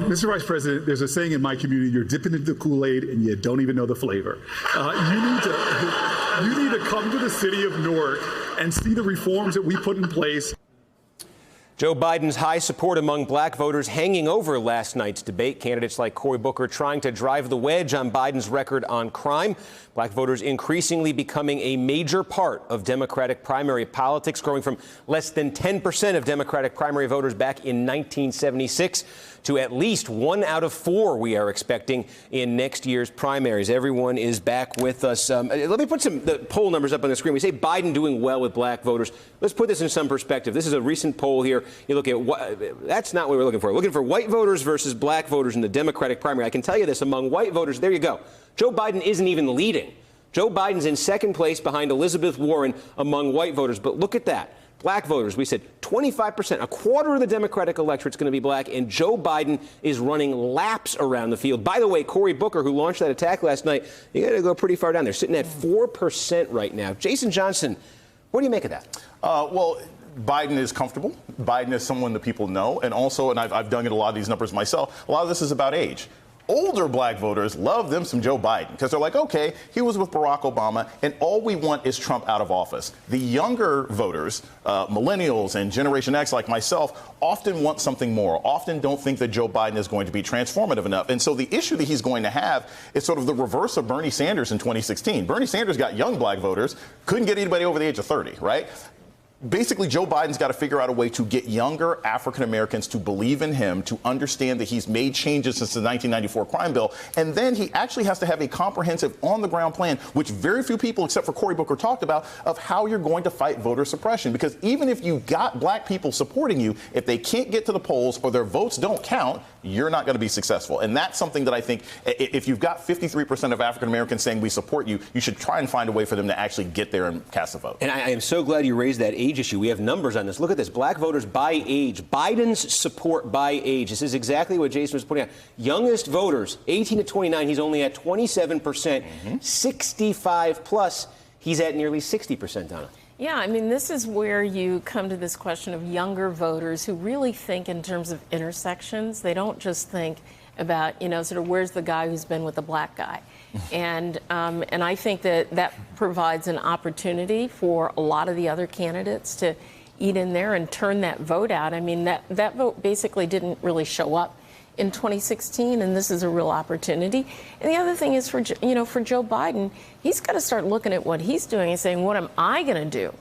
Mr. Vice President, there's a saying in my community, you're dipping into the Kool-Aid and you don't even know the flavor. You need to come to the city of Newark and see the reforms that we put in place. Joe Biden's high support among black voters hanging over last night's debate. Candidates like Cory Booker trying to drive the wedge on Biden's record on crime. Black voters increasingly becoming a major part of Democratic primary politics, growing from less than 10% of Democratic primary voters back in 1976 to at least 1 out of 4 we are expecting in next year's primaries. Everyone is back with us. Let me put the poll numbers up on the screen. We say Biden doing well with black voters. Let's put this in some perspective. This is a recent poll here. You look at that's not what we're looking for. We're looking for white voters versus black voters in the Democratic primary. I can tell you this, among white voters, there you go. Joe Biden isn't even leading. Joe Biden's in second place behind Elizabeth Warren among white voters. But look at that. Black voters, we said 25%, a quarter of the Democratic electorate is going to be black, and Joe Biden is running laps around the field. By the way, Cory Booker, who launched that attack last night, you got to go pretty far down. They're sitting at 4% right now. Jason Johnson, what do you make of that? Well, Biden is comfortable. Biden is someone that people know. And also, and I've dug into a lot of these numbers myself, a lot of this is about age. Older black voters love them some Joe Biden because they're like, okay, he was with Barack Obama, and all we want is Trump out of office. The younger voters, millennials and Generation X like myself, often want something more, often don't think that Joe Biden is going to be transformative enough. And so the issue that he's going to have is sort of the reverse of Bernie Sanders in 2016. Bernie Sanders got young black voters, couldn't get anybody over the age of 30, right? Basically, Joe Biden's got to figure out a way to get younger African Americans to believe in him, to understand that he's made changes since the 1994 crime bill. And then he actually has to have a comprehensive on-the-ground plan, which very few people except for Cory Booker talked about, of how you're going to fight voter suppression. Because even if you got black people supporting you, if they can't get to the polls or their votes don't count, you're not going to be successful. And that's something that I think if you've got 53% of African Americans saying we support you, you should try and find a way for them to actually get there and cast a vote. And I am so glad you raised that age issue. We have numbers on this. Look at this. Black voters by age. Biden's support by age. This is exactly what Jason was pointing out. Youngest voters, 18 to 29, he's only at 27%. 65 plus, he's at nearly 60%, Donna. Yeah, I mean, this is where you come to this question of younger voters who really think in terms of intersections. They don't just think about, sort of where's the guy who's been with the black guy. And I think that provides an opportunity for a lot of the other candidates to eat in there and turn that vote out. I mean, that vote basically didn't really show up in 2016, and this is a real opportunity. And the other thing is for Joe Biden, he's got to start looking at what he's doing and saying, what am I going to do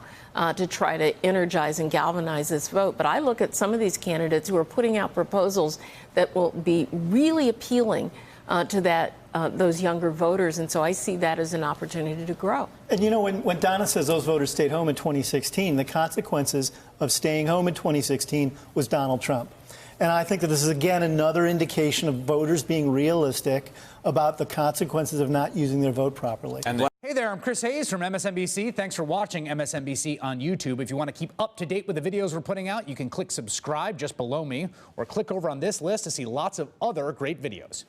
to try to energize and galvanize this vote? But I look at some of these candidates who are putting out proposals that will be really appealing to those younger voters, and so I see that as an opportunity to grow. And when Donna says those voters stayed home in 2016, the consequences of staying home in 2016 was Donald Trump. And I think that this is, again, another indication of voters being realistic about the consequences of not using their vote properly. Hey there, I'm Chris Hayes from MSNBC. Thanks for watching MSNBC on YouTube. If you want to keep up to date with the videos we're putting out, you can click subscribe just below me or click over on this list to see lots of other great videos.